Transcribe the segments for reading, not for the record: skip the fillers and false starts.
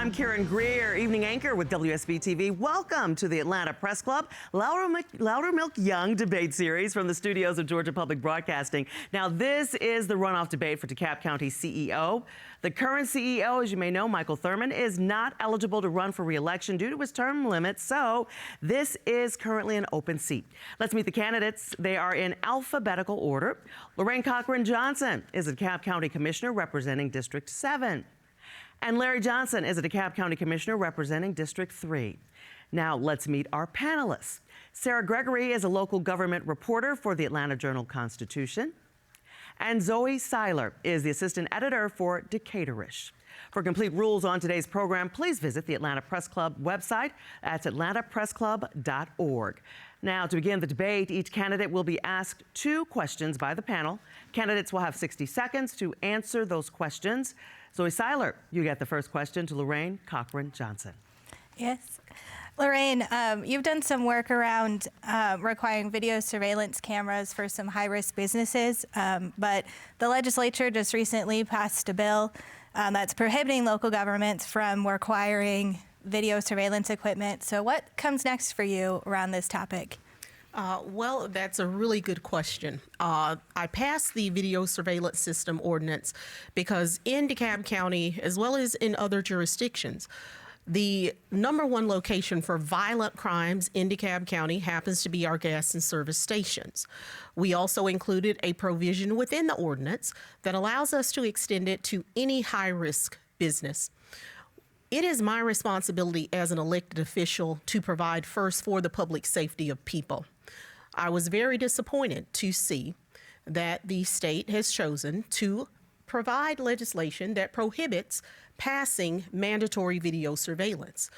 I'm Karyn Greer, evening anchor with WSB-TV. Welcome to the Atlanta Press Club Loudermilk Young debate series from the studios of Georgia Public Broadcasting. Now, this is the runoff debate for DeKalb County CEO. The current CEO, as you may know, Michael Thurman, is not eligible to run for re-election due to his term limit, so this is currently an open seat. Let's meet the candidates. They are in alphabetical order. Lorraine Cochran-Johnson is a DeKalb County Commissioner representing District 7. And Larry Johnson is a DeKalb County Commissioner representing District 3. Now let's meet our panelists. Sara Gregory is a local government reporter for the Atlanta Journal-Constitution. And Zoe Seiler is the assistant editor for Decaturish. For complete rules on today's program, please visit the Atlanta Press Club website. That's atlantapressclub.org. Now, to begin the debate, each candidate will be asked 2 questions by the panel. Candidates will have 60 seconds to answer those questions. Zoe Seiler, you get the first question to Lorraine Cochran-Johnson. Yes. Lorraine, you've done some work around requiring video surveillance cameras for some high-risk businesses, but the legislature just recently passed a bill that's prohibiting local governments from requiring video surveillance equipment. So what comes next for you around this topic? Well, that's a really good question. I passed the video surveillance system ordinance because in DeKalb County, as well as in other jurisdictions, the #1 location for violent crimes in DeKalb County happens to be our gas and service stations. We also included a provision within the ordinance that allows us to extend it to any high-risk business. It is my responsibility as an elected official to provide first for the public safety of people. I was very disappointed to see that the state has chosen to provide legislation that prohibits passing mandatory video surveillance.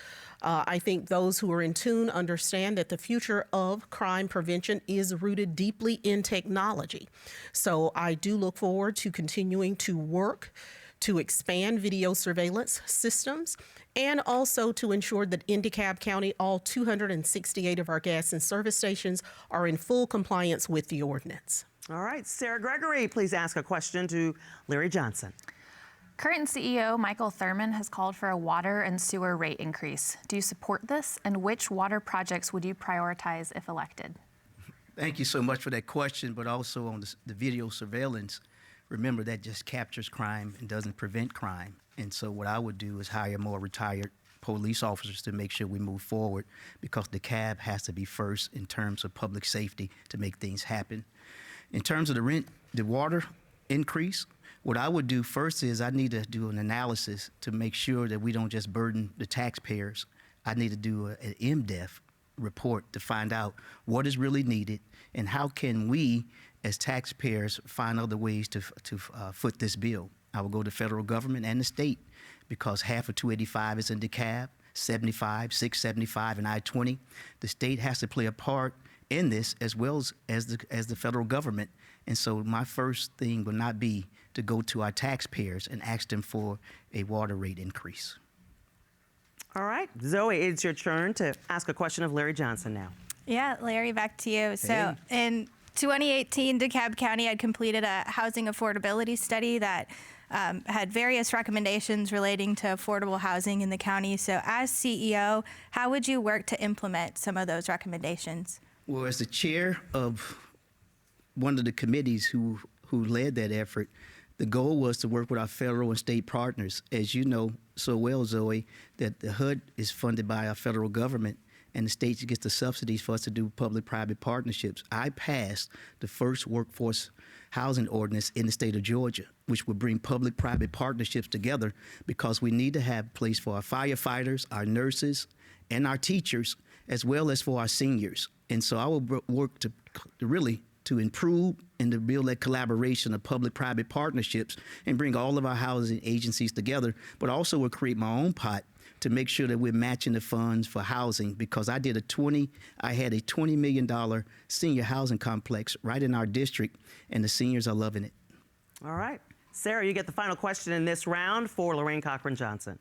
I think those who are in tune understand that the future of crime prevention is rooted deeply in technology. So I do look forward to continuing to work to expand video surveillance systems and also to ensure that in DeKalb County, all 268 of our gas and service stations are in full compliance with the ordinance. All right, Sara Gregory, please ask a question to Larry Johnson. Current CEO Michael Thurman has called for a water and sewer rate increase. Do you support this? And which water projects would you prioritize if elected? Thank you so much for that question, but also on the video surveillance. Remember, that just captures crime and doesn't prevent crime. And so what I would do is hire more retired police officers to make sure we move forward, because DeKalb has to be first in terms of public safety to make things happen. In terms of the water increase, what I would do first is I need to do an analysis to make sure that we don't just burden the taxpayers. I need to do an in-depth report to find out what is really needed and how can we as taxpayers find other ways to foot this bill. I will go to federal government and the state, because half of 285 is in DeKalb, 75, 675, and I-20. The state has to play a part in this as well as the federal government. And so my first thing will not be to go to our taxpayers and ask them for a water rate increase. All right, Zoe, it's your turn to ask a question of Larry Johnson now. Yeah, Larry, back to you. Hey. So in 2018, DeKalb County had completed a housing affordability study that had various recommendations relating to affordable housing in the county. So as CEO, how would you work to implement some of those recommendations? Well, as the chair of one of the committees who led that effort, the goal was to work with our federal and state partners. As you know so well, Zoe, that the HUD is funded by our federal government, and the state gets the subsidies for us to do public-private partnerships. I passed the first workforce housing ordinance in the state of Georgia, which would bring public-private partnerships together, because we need to have a place for our firefighters, our nurses, and our teachers, as well as for our seniors. And so I will work to really improve and to build that collaboration of public-private partnerships and bring all of our housing agencies together, but also will create my own pot to make sure that we're matching the funds for housing, because I had a $20 million senior housing complex right in our district, and the seniors are loving it. All right. Sara, you get the final question in this round for Lorraine Cochran-Johnson.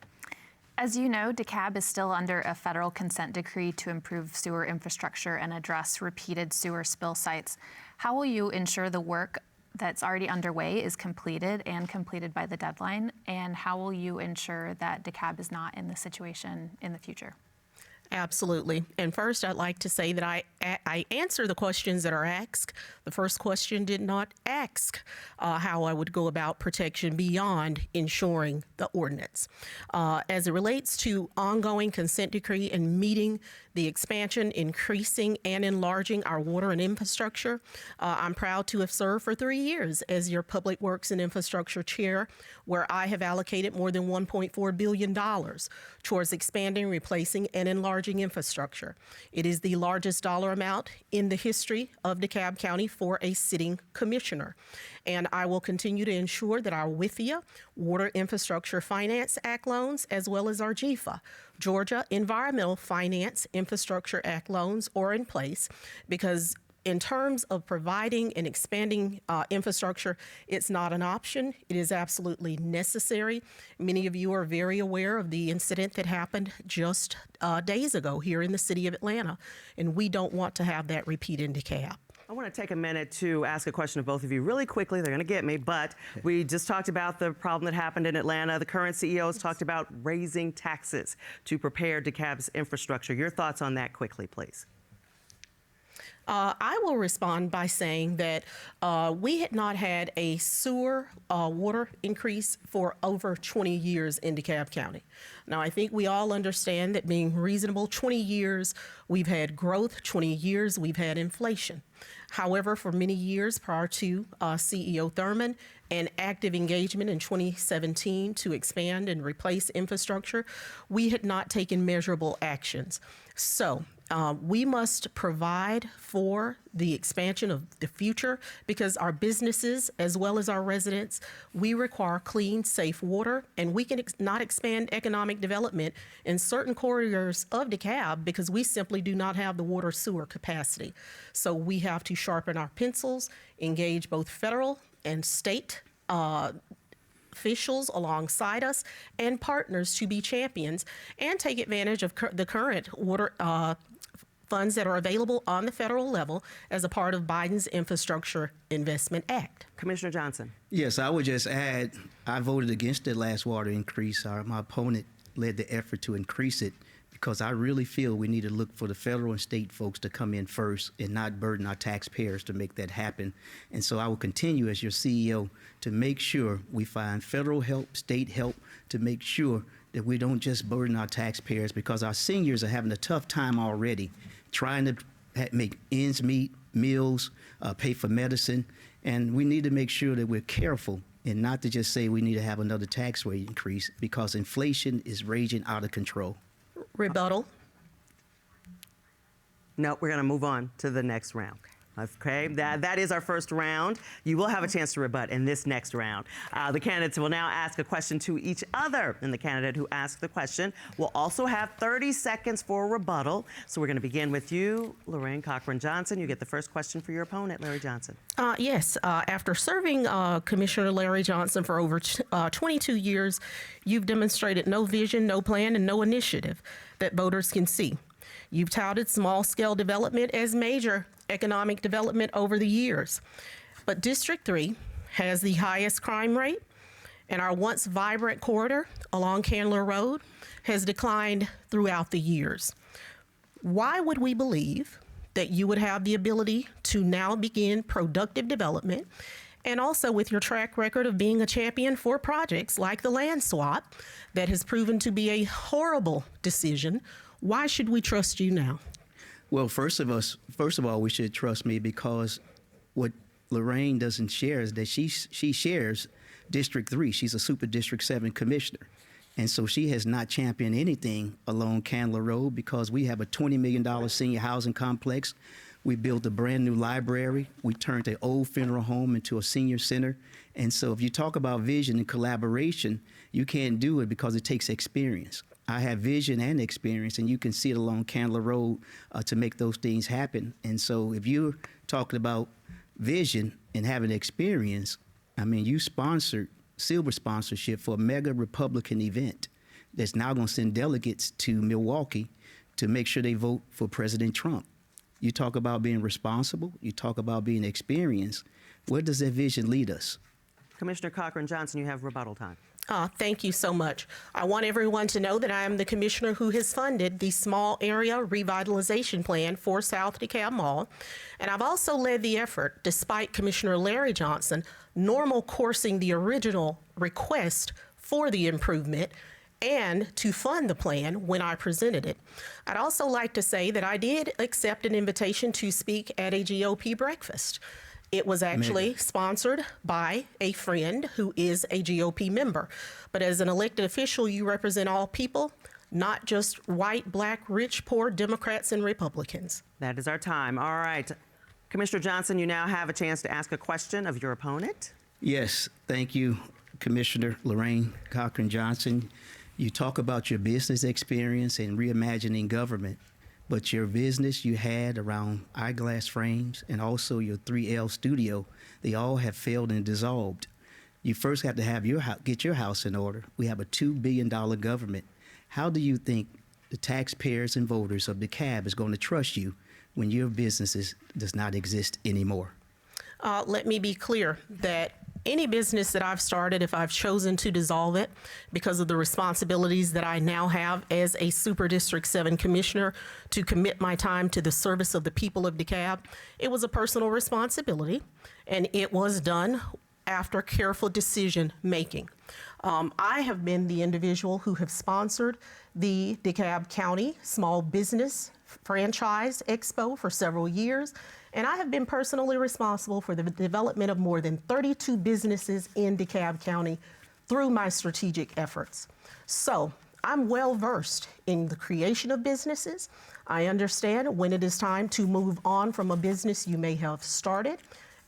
As you know, DeKalb is still under a federal consent decree to improve sewer infrastructure and address repeated sewer spill sites. How will you ensure the work that's already underway is completed and completed by the deadline? And how will you ensure that DeKalb is not in this situation in the future? Absolutely. And first, I'd like to say that I answer the questions that are asked. The first question did not ask how I would go about protection beyond ensuring the ordinance. As it relates to ongoing consent decree and meeting the expansion, increasing, and enlarging our water and infrastructure, I'm proud to have served for 3 years as your Public Works and Infrastructure Chair, where I have allocated more than $1.4 billion towards expanding, replacing, and enlarging infrastructure. It is the largest dollar amount in the history of DeKalb County for a sitting commissioner. And I will continue to ensure that our WIFIA, Water Infrastructure Finance Act loans, as well as our GFA, Georgia Environmental Finance Infrastructure Act loans, are in place, because in terms of providing and expanding infrastructure, it's not an option. It is absolutely necessary. Many of you are very aware of the incident that happened just days ago here in the city of Atlanta, and we don't want to have that repeat in DeKalb. I want to take a minute to ask a question of both of you really quickly. They're going to get me, but we just talked about the problem that happened in Atlanta. The current CEO has talked about raising taxes to prepare DeKalb's infrastructure. Your thoughts on that quickly, please. I will respond by saying that we had not had a sewer water increase for over 20 years in DeKalb County. Now, I think we all understand that being reasonable, 20 years we've had growth, 20 years we've had inflation. However, for many years prior to CEO Thurman and active engagement in 2017 to expand and replace infrastructure, we had not taken measurable actions. So we must provide for the expansion of the future, because our businesses as well as our residents, we require clean, safe water, and we can not expand economic development in certain corridors of DeKalb because we simply do not have the water sewer capacity. So we have to sharpen our pencils, engage both federal and state officials alongside us and partners to be champions and take advantage of the current water funds that are available on the federal level as a part of Biden's Infrastructure Investment Act. Commissioner Johnson. Yes, I would just add, I voted against the last water increase. My opponent led the effort to increase it because I really feel we need to look for the federal and state folks to come in first and not burden our taxpayers to make that happen. And so I will continue as your CEO to make sure we find federal help, state help, to make sure that we don't just burden our taxpayers, because our seniors are having a tough time already trying to make ends meet, meals, pay for medicine. And we need to make sure that we're careful and not to just say we need to have another tax rate increase, because inflation is raging out of control. Rebuttal. No, we're going to move on to the next round. Okay, that is our first round. You will have a chance to rebut in this next round. The candidates will now ask a question to each other, and the candidate who asks the question will also have 30 seconds for rebuttal. So we're going to begin with you, Lorraine Cochran-Johnson. You get the first question for your opponent, Larry Johnson. Yes, after serving Commissioner Larry Johnson for over 22 years, you've demonstrated no vision, no plan, and no initiative that voters can see. You've touted small-scale development as major economic development over the years. But District 3 has the highest crime rate, and our once vibrant corridor along Candler Road has declined throughout the years. Why would we believe that you would have the ability to now begin productive development, and also with your track record of being a champion for projects like the land swap that has proven to be a horrible decision? Why should we trust you now? Well, first of all, we should trust me, because what Lorraine doesn't share is that she shares District 3. She's a Super District 7 commissioner. And so she has not championed anything along Candler Road, because we have a $20 million senior housing complex. We built a brand new library. We turned the old funeral home into a senior center. And so if you talk about vision and collaboration, you can't do it because it takes experience. I have vision and experience, and you can see it along Candler Road to make those things happen. And so if you're talking about vision and having experience, I mean, you sponsored silver sponsorship for a mega Republican event that's now going to send delegates to Milwaukee to make sure they vote for President Trump. You talk about being responsible. You talk about being experienced. Where does that vision lead us? Commissioner Cochran-Johnson, you have rebuttal time. Thank you so much. I want everyone to know that I am the commissioner who has funded the Small Area Revitalization Plan for South DeKalb Mall. And I've also led the effort, despite Commissioner Larry Johnson normal coursing the original request for the improvement and to fund the plan when I presented it. I'd also like to say that I did accept an invitation to speak at a GOP breakfast. It was actually sponsored by a friend who is a GOP member. But as an elected official, you represent all people, not just white, black, rich, poor, Democrats, and Republicans. That is our time. All right. Commissioner Johnson, you now have a chance to ask a question of your opponent. Yes, thank you, Commissioner Lorraine Cochran-Johnson. You talk about your business experience and reimagining government, but your business you had around eyeglass frames and also your 3L studio, they all have failed and dissolved. You first have to have get your house in order. We have a $2 billion government. How do you think the taxpayers and voters of DeKalb is going to trust you when your businesses does not exist anymore? Let me be clear that any business that I've started, if I've chosen to dissolve it because of the responsibilities that I now have as a Super District 7 commissioner to commit my time to the service of the people of DeKalb, it was a personal responsibility, and it was done after careful decision making. I have been the individual who have sponsored the DeKalb County Small Business Franchise Expo for several years, and I have been personally responsible for the development of more than 32 businesses in DeKalb County through my strategic efforts. So I'm well versed in the creation of businesses. I understand when it is time to move on from a business you may have started,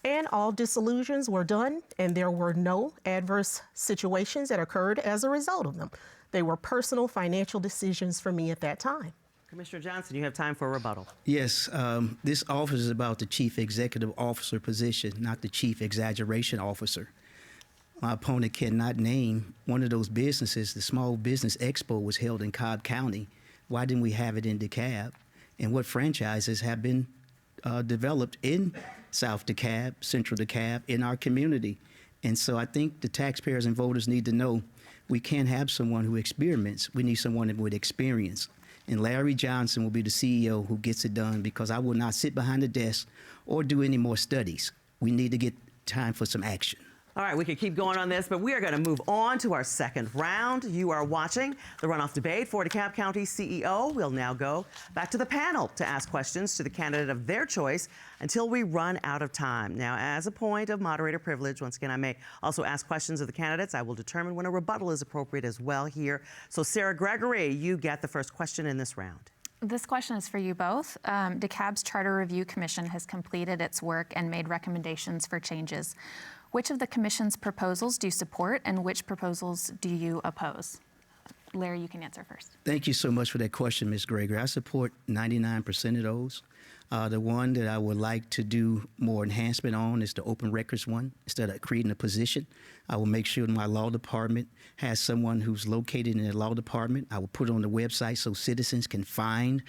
and all dissolutions were done, and there were no adverse situations that occurred as a result of them. They were personal financial decisions for me at that time. Commissioner Johnson, you have time for a rebuttal. Yes, this office is about the chief executive officer position, not the chief exaggeration officer. My opponent cannot name one of those businesses. The Small Business Expo was held in Cobb County. Why didn't we have it in DeKalb? And what franchises have been developed in South DeKalb, Central DeKalb, in our community? And so I think the taxpayers and voters need to know we can't have someone who experiments. We need someone with experience. And Larry Johnson will be the CEO who gets it done, because I will not sit behind the desk or do any more studies. We need to get time for some action. All right, we could keep going on this, but we are going to move on to our second round. You are watching the runoff debate for DeKalb County CEO. We'll now go back to the panel to ask questions to the candidate of their choice until we run out of time. Now, as a point of moderator privilege, once again, I may also ask questions of the candidates. I will determine when a rebuttal is appropriate as well here. So, Sara Gregory, you get the first question in this round. This question is for you both. DeKalb's Charter Review Commission has completed its work and made recommendations for changes. Which of the commission's proposals do you support, and which proposals do you oppose? Larry, you can answer first. Thank you so much for that question, Ms. Gregory. I support 99% of those. The one that I would like to do more enhancement on is the open records one. Instead of creating a position, I will make sure my law department has someone who's located in the law department. I will put it on the website so citizens can find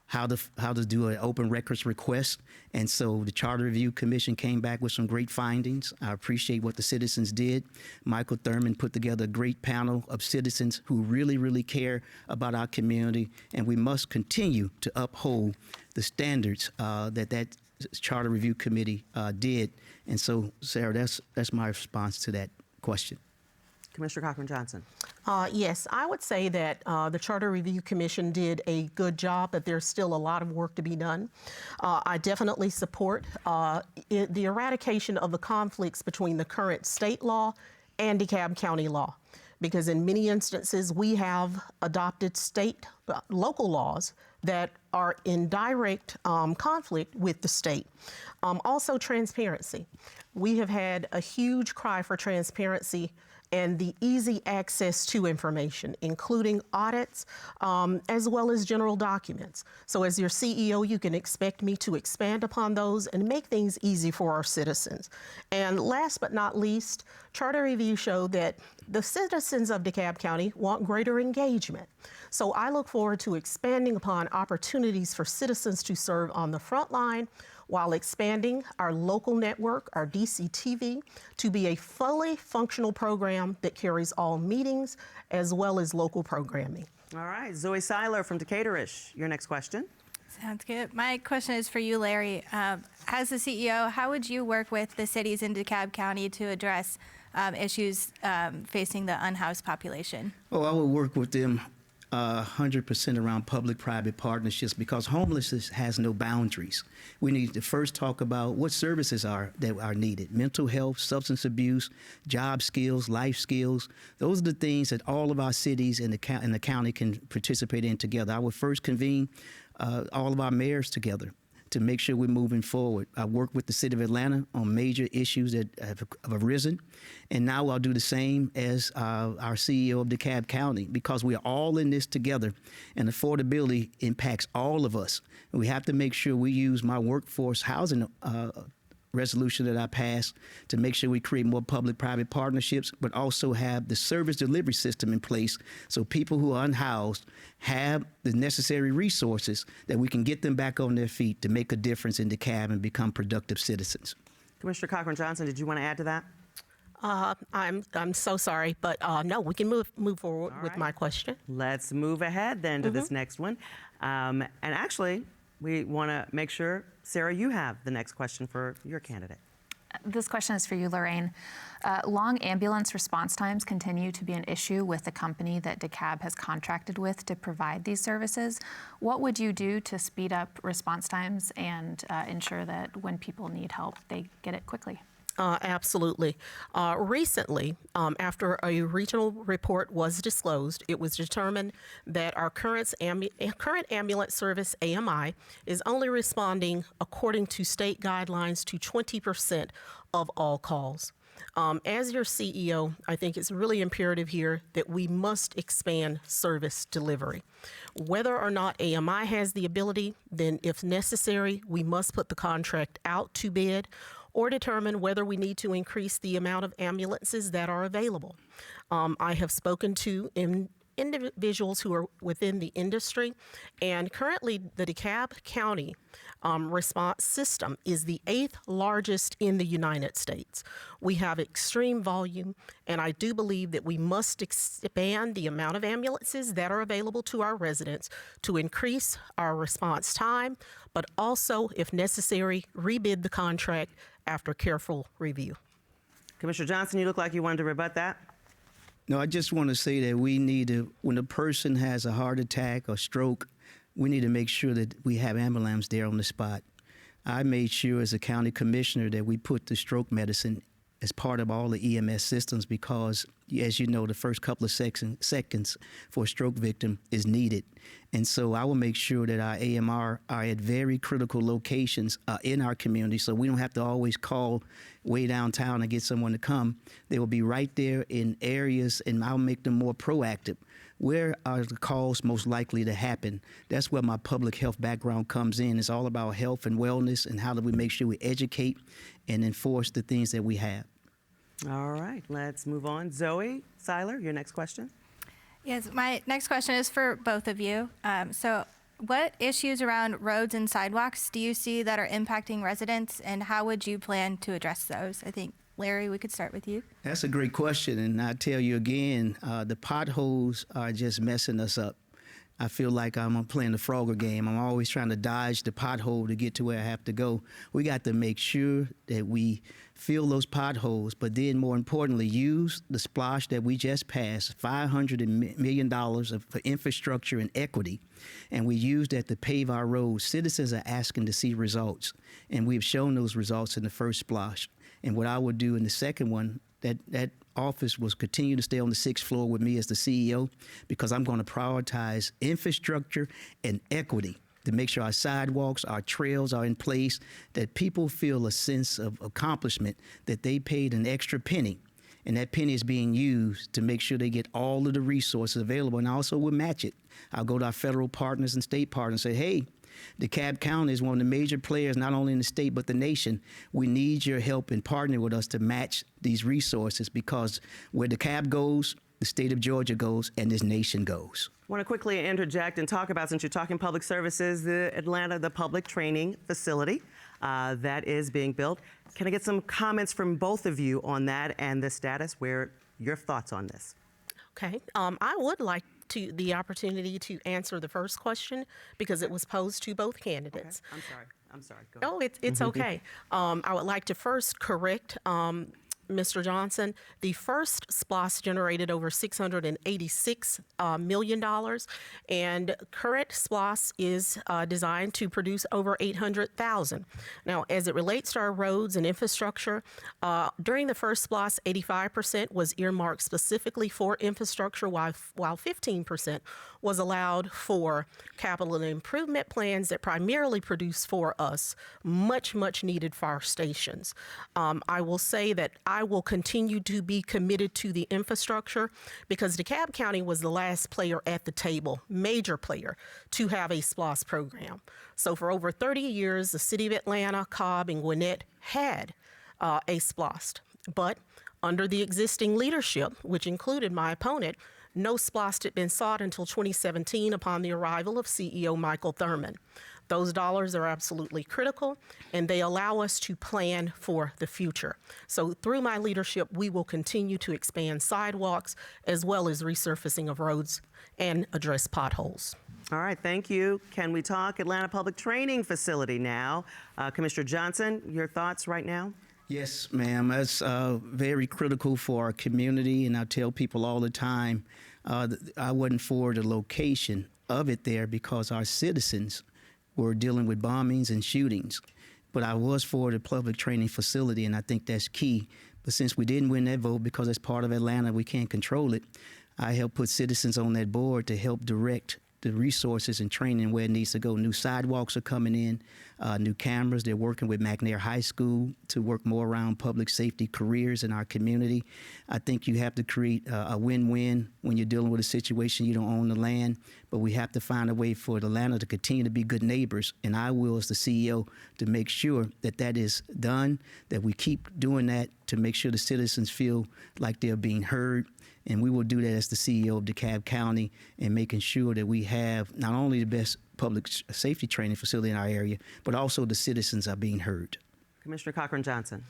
how to do an open records request. And so the Charter Review Commission came back with some great findings. I appreciate what the citizens did. Michael Thurman put together a great panel of citizens who really, really care about our community, and we must continue to uphold the standards that Charter Review Committee did. And so, Sarah, that's my response to that question. Commissioner Cochran-Johnson. Yes, I would say that the Charter Review Commission did a good job, but there's still a lot of work to be done. I definitely support the eradication of the conflicts between the current state law and DeKalb County law, because in many instances we have adopted local laws that are in direct conflict with the state. Also, transparency. We have had a huge cry for transparency and the easy access to information, including audits, as well as general documents. So as your CEO, you can expect me to expand upon those and make things easy for our citizens. And last but not least, Charter Review showed that the citizens of DeKalb County want greater engagement. So I look forward to expanding upon opportunities for citizens to serve on the front line while expanding our local network, our DCTV, to be a fully functional program that carries all meetings as well as local programming. All right, Zoe Seiler from Decaturish, your next question. Sounds good. My question is for you, Larry. As the CEO, how would you work with the cities in DeKalb County to address issues facing the unhoused population? Well, I would work with them 100% around public-private partnerships because homelessness has no boundaries. We need to first talk about what services that are needed: mental health, substance abuse, job skills, life skills. Those are the things that all of our cities in the county can participate in together. I would first convene all of our mayors together to make sure we're moving forward. I work with the city of Atlanta on major issues that have arisen, and now I'll do the same as our CEO of DeKalb County, because we are all in this together, and affordability impacts all of us. And we have to make sure we use my workforce housing resolution that I passed to make sure we create more public-private partnerships, but also have the service delivery system in place so people who are unhoused have the necessary resources that we can get them back on their feet to make a difference in DeKalb and become productive citizens. Commissioner Cochran-Johnson, did you want to add to that? I'm so sorry, but no, we can move forward with my question. Let's move ahead then to this next one. And actually, we want to make sure, Sara, you have the next question for your candidate. This question is for you, Lorraine. Long ambulance response times continue to be an issue with the company that DeKalb has contracted with to provide these services. What would you do to speed up response times and ensure that when people need help, they get it quickly? Absolutely. Recently, after a regional report was disclosed, it was determined that our current ambulance service, AMI, is only responding according to state guidelines to 20% of all calls. As your CEO, I think it's really imperative here that we must expand service delivery. Whether or not AMI has the ability, then if necessary, we must put the contract out to bid or determine whether we need to increase the amount of ambulances that are available. I have spoken to individuals who are within the industry, and currently the DeKalb County response system is the 8th largest in the United States. We have extreme volume, and I do believe that we must expand the amount of ambulances that are available to our residents to increase our response time, but also, if necessary, rebid the contract after careful review. Commissioner Johnson, you look like you wanted to rebut that. No, I just want to say that we need to, when a person has a heart attack or stroke, we need to make sure that we have ambulance there on the spot. I made sure as a county commissioner that we put the stroke medicine as part of all the EMS systems because, as you know, the first couple of seconds for a stroke victim is needed. And so I will make sure that our AMR are at very critical locations in our community so we don't have to always call way downtown and get someone to come. They will be right there in areas, and I'll make them more proactive. Where are the calls most likely to happen? That's where my public health background comes in. It's all about health and wellness and how do we make sure we educate and enforce the things that we have. All right, let's move on. Zoe Seiler, your next question. Yes, my next question is for both of you. So what issues around roads and sidewalks do you see that are impacting residents, and how would you plan to address those? I think, Larry, we could start with you. That's a great question, and I tell you again, the potholes are just messing us up. I feel like I'm playing the Frogger game. I'm always trying to dodge the pothole to get to where I have to go. We got to make sure that we fill those potholes, but then more importantly, use the splosh that we just passed, $500 million for infrastructure and equity, and we use that to pave our roads. Citizens are asking to see results, and we've shown those results in the first splosh. And what I would do in the second one, that office will continue to stay on the 6th floor with me as the CEO because I'm going to prioritize infrastructure and equity to make sure our sidewalks, our trails are in place, that people feel a sense of accomplishment, that they paid an extra penny, and that penny is being used to make sure they get all of the resources available, and I also will match it. I'll go to our federal partners and state partners and say, hey, DeKalb County is one of the major players, not only in the state, but the nation. We need your help in partnering with us to match these resources because where DeKalb goes, the state of Georgia goes, and this nation goes. I want to quickly interject and talk about, since you're talking public services, the public training facility that is being built. Can I get some comments from both of you on that and the status, where your thoughts on this? Okay. I would like the opportunity to answer the first question because it was posed to both candidates. Okay. I'm sorry. Go ahead. Oh, it's okay. I would like to first correct Mr. Johnson. The first SPLOST generated over $686 million, and current SPLOST is designed to produce over 800,000. Now, as it relates to our roads and infrastructure, during the first SPLOST, 85% was earmarked specifically for infrastructure, while 15% was allowed for capital and improvement plans that primarily produce for us much needed fire stations. I will say that I will continue to be committed to the infrastructure because DeKalb County was the last player at the table, major player, to have a SPLOST program. So for over 30 years, the city of Atlanta, Cobb, and Gwinnett had a SPLOST. But under the existing leadership, which included my opponent, no SPLOST had been sought until 2017 upon the arrival of CEO Michael Thurman. Those dollars are absolutely critical, and they allow us to plan for the future. So through my leadership, we will continue to expand sidewalks as well as resurfacing of roads and address potholes. All right, thank you. Can we talk Atlanta Public Training Facility now? Commissioner Johnson, your thoughts right now? Yes, ma'am. That's very critical for our community, and I tell people all the time, I wasn't for the location of it there because our citizens were dealing with bombings and shootings. But I was for the public training facility, and I think that's key. But since we didn't win that vote because it's part of Atlanta, we can't control it, I helped put citizens on that board to help direct the resources and training where it needs to go. New sidewalks are coming in, new cameras. They're working with McNair High School to work more around public safety careers in our community. I think you have to create a win-win when you're dealing with a situation you don't own the land, but we have to find a way for Atlanta to continue to be good neighbors, and I will, as the CEO, to make sure that that is done, that we keep doing that to make sure the citizens feel like they're being heard. And we will do that as the CEO of DeKalb County, and making sure that we have not only the best public safety training facility in our area, but also the citizens are being heard. Commissioner Cochran-Johnson.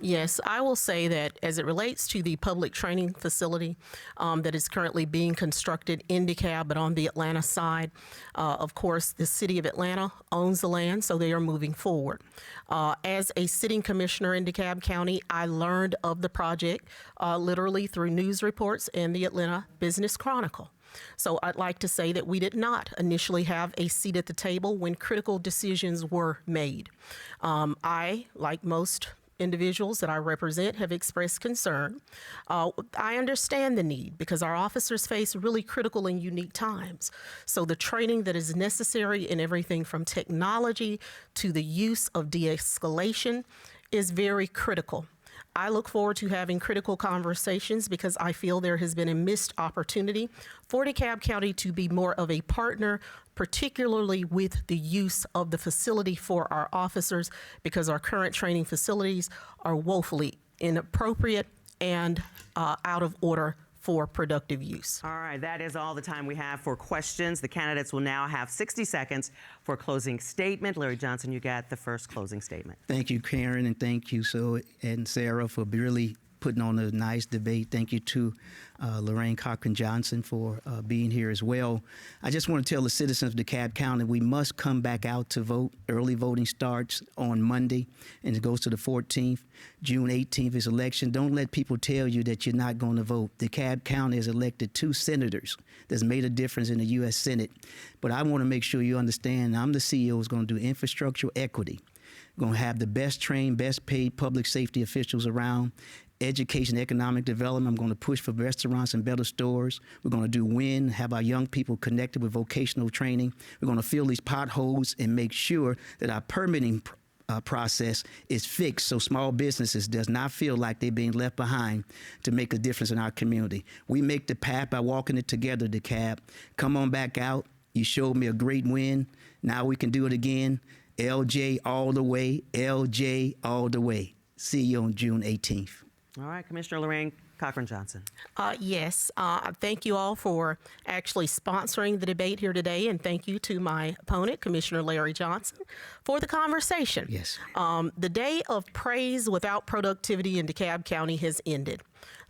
Yes, I will say that as it relates to the public training facility that is currently being constructed in DeKalb, but on the Atlanta side, of course, the city of Atlanta owns the land, so they are moving forward. As a sitting commissioner in DeKalb County, I learned of the project literally through news reports and the Atlanta Business Chronicle. So I'd like to say that we did not initially have a seat at the table when critical decisions were made. I, like most individuals that I represent, have expressed concern. I understand the need because our officers face really critical and unique times. So the training that is necessary in everything from technology to the use of de-escalation is very critical. I look forward to having critical conversations because I feel there has been a missed opportunity for DeKalb County to be more of a partner, particularly with the use of the facility for our officers, because our current training facilities are woefully inappropriate and out of order for productive use. All right, that is all the time we have for questions. The candidates will now have 60 seconds for a closing statement. Larry Johnson, you got the first closing statement. Thank you, Karyn, and thank you, Zoe and Sara, for really putting on a nice debate. Thank you to Lorraine Cochran-Johnson for being here as well. I just want to tell the citizens of DeKalb County we must come back out to vote. Early voting starts on Monday, and it goes to the 14th. June 18th is election. Don't let people tell you that you're not going to vote. DeKalb County has elected 2 senators that's made a difference in the U.S. Senate. But I want to make sure you understand I'm the CEO who's going to do infrastructural equity. We're going to have the best trained, best paid public safety officials around. Education, economic development. I'm going to push for restaurants and better stores. We're going to do WIN, have our young people connected with vocational training. We're going to fill these potholes and make sure that our permitting process is fixed so small businesses does not feel like they're being left behind to make a difference in our community. We make the path by walking it together, DeKalb. Come on back out. You showed me a great win. Now we can do it again. LJ all the way. LJ all the way. See you on June 18th. All right, Commissioner Lorraine Cochran-Johnson. Yes, thank you all for actually sponsoring the debate here today, and thank you to my opponent, Commissioner Larry Johnson, for the conversation. Yes. The day of praise without productivity in DeKalb County has ended.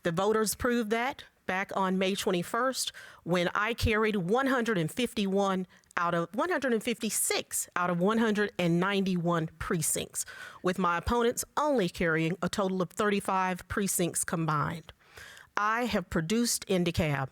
The voters proved that back on May 21st when I carried 156 out of 191 precincts, with my opponents only carrying a total of 35 precincts combined. I have produced in DeKalb.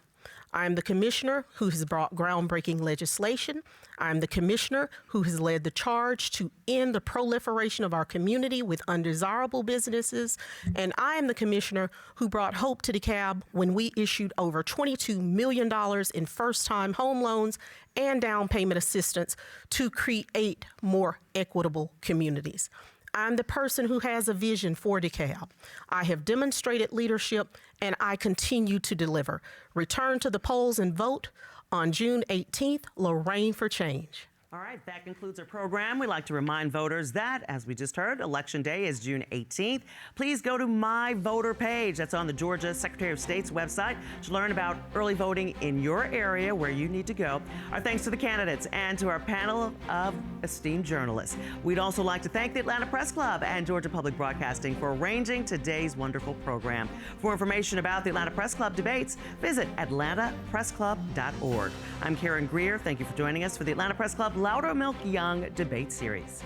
I'm the commissioner who has brought groundbreaking legislation. I'm the commissioner who has led the charge to end the proliferation of our community with undesirable businesses. And I am the commissioner who brought hope to DeKalb when we issued over $22 million in first-time home loans and down payment assistance to create more equitable communities. I'm the person who has a vision for DeKalb. I have demonstrated leadership, and I continue to deliver. Return to the polls and vote on June 18th, Lorraine for Change. All right, that concludes our program. We'd like to remind voters that, as we just heard, Election Day is June 18th. Please go to My Voter page. That's on the Georgia Secretary of State's website to learn about early voting in your area where you need to go. Our thanks to the candidates and to our panel of esteemed journalists. We'd also like to thank the Atlanta Press Club and Georgia Public Broadcasting for arranging today's wonderful program. For information about the Atlanta Press Club debates, visit atlantapressclub.org. I'm Karyn Greer. Thank you for joining us for the Atlanta Press Club Loudermilk Young Debate Series.